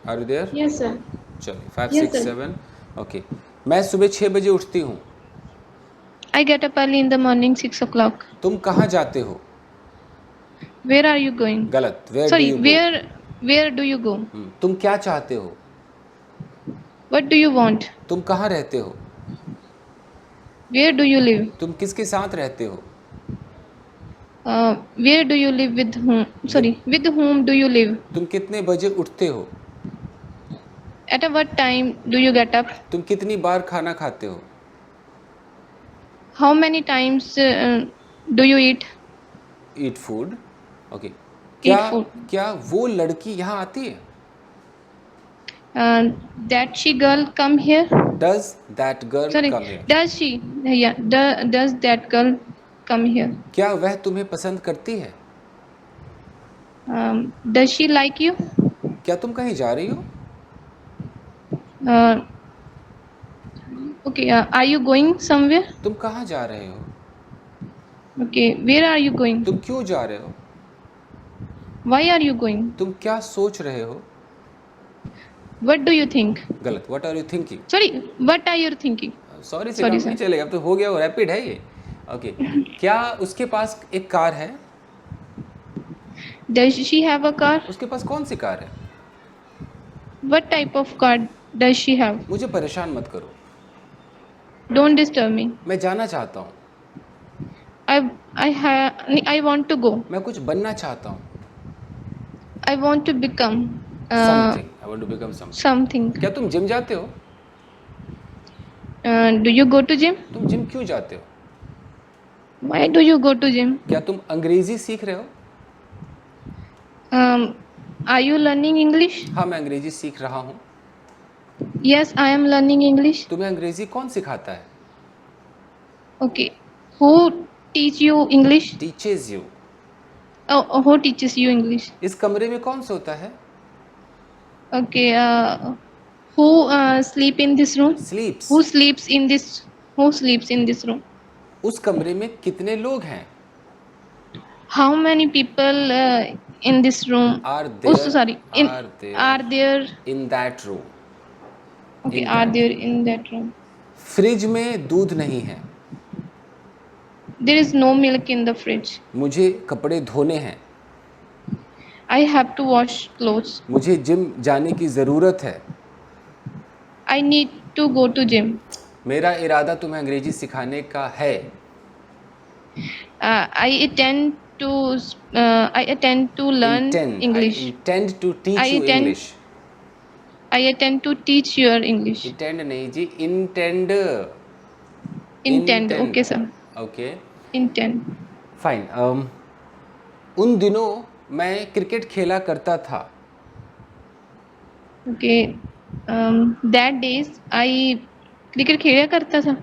Are you there? Yes, sir. चलिए 5, Yes, 6, sir. 7. Okay. मैं सुबह 6 बजे उठती हूँ. I get up early in the morning, 6 o'clock. तुम कहाँ जाते हो? Where are you going? गलत. Where do Sorry, you go? where do you go? तुम क्या चाहते हो? What do you want? तुम कहाँ रहते हो? Where do you live? तुम किसके साथ रहते हो? Where do you live with whom? With. Sorry, with whom do you live? तुम कितने बजे उठते हो? At what time do you get up? तुम कितनी बार खाना खाते हो? How many times do you eat food. Okay. क्या eat food? क्या वो लड़की यहाँ आती है? That she girl come here? Does that girl Sorry, come here? does she? Yeah, does that girl come here? क्या वह तुम्हें पसंद करती है? Does she like you? क्या तुम कहीं जा रही हो? Uh, okay, are you going somewhere? तुम कहाँ जा रहे हो? Okay, where are you going? तुम क्यों जा रहे हो? Why are you going? तुम क्या सोच रहे हो? What do you think? गलत. What are you thinking? Sorry, what are you thinking? Sorry से Sorry, काम sir. नहीं चलेगा. अब तो हो गया. वो रैपिड है ये. ओके. क्या उसके पास एक कार है? Does she have a car? उसके पास कौन सी कार है? What type of car does she have? मुझे परेशान मत करो. Don't disturb me. मैं जाना चाहता हूँ. I want to go. मैं कुछ बनना चाहता हूँ. I want to become something. I want to become something. something. क्या तुम जिम जाते हो? Do you go to gym? तुम जिम क्यों जाते हो? Why do you go to gym? क्या तुम अंग्रेजी सीख रहे हो? Are you learning English? हाँ, मैं अंग्रेजी सीख रहा हूँ. Yes, I am learning English. तुम्हें अंग्रेजी कौन सिखाता है? Okay. Who teach you English? Teaches you. Oh, who teaches you English? इस कमरे में कौन सोता है? Okay. Who sleep in this room? स्लीप्स. Who sleeps in this? Who sleeps in this room? उस कमरे में कितने लोग हैं? How many people in this room? Are Oh, there. sorry. Are there? In that room. Okay, In are that. there in that room? Fridge में दूध नहीं है. There is no milk in the fridge. मुझे कपड़े धोने हैं. I have to wash clothes. मुझे gym जाने की ज़रूरत है. I need to go to gym. मेरा इरादा तुम्हें अंग्रेजी सिखाने का है. I intend to learn English. I intend to teach I you intend- English. I intend to teach your English. Intend नहीं जी, intend. Intend. Okay, sir. Okay. Intend. Fine. उन दिनों मैं क्रिकेट खेला करता था. Okay. That days I cricket खेला करता था.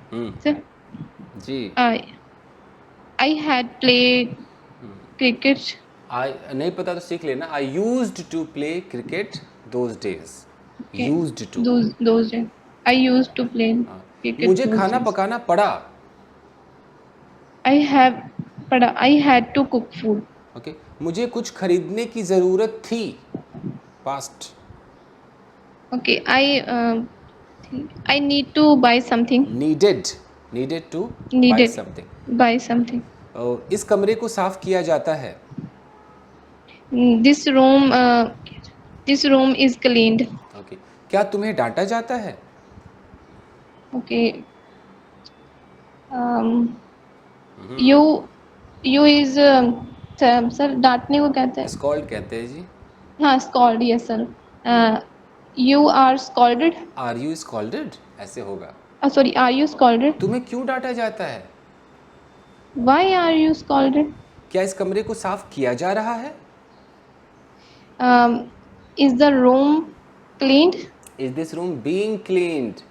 Sir. Ji. I had played cricket. नहीं पता तो सीख लेना. I used to play cricket those days. Okay. Used to. Those days. I used to play cricket. मुझे those खाना days. पकाना पड़ा. I had to cook food. Okay. मुझे कुछ खरीदने की ज़रूरत थी. Past. Okay. I need to buy something. Needed to Needed. buy something. Buy something. इस कमरे को साफ किया जाता है. This room is cleaned. Okay. क्या तुम्हें डांटा जाता है? Okay. You is sir डांटने को कहते हैं. Scold कहते हैं जी. हाँ, scold. Yes, sir. You are scolded. Are you scolded? ऐसे होगा. Sorry, are you scolded? तुम्हें क्यों डांटा जाता है? Why are you scolded? क्या इस कमरे को साफ किया जा रहा है? Is the room cleaned? Is this room being cleaned?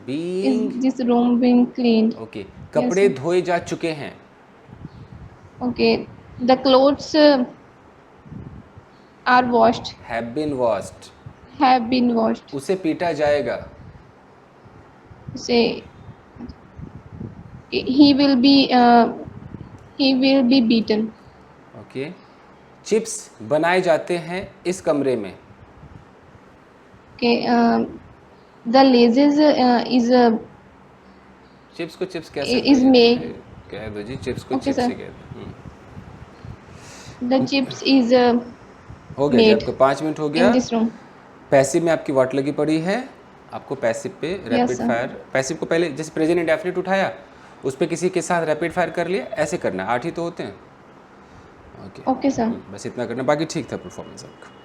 Is this room being cleaned? Okay. कपड़े Yes, धोए जा चुके हैं. Okay. The clothes are washed. Have been washed. Have been washed. उसे पीटा जाएगा. Say he will be beaten. Okay. Chips बनाए जाते हैं इस कमरे में. Okay. The laces चिप्स को चिप्स कैसे is made. कह दो जी, चिप्स को Okay, चिप्स sir. ही कहते हैं। The chips is हो गया जी, made आपका 5 मिनट हो in गया। this room. पैसिव में आपकी वाट लगी पड़ी है, आपको पैसिव पे Yes, rapid sir. Fire, passive को पहले जैसे प्रेजेंट इंडेफिनिट उठाया, उस पर किसी के साथ रैपिड फायर कर लिया, ऐसे करना है। 8 ही तो होते हैं। Okay, Okay, sir. बस इतना करना, बाकी ठीक था परफॉर्मेंस आपका।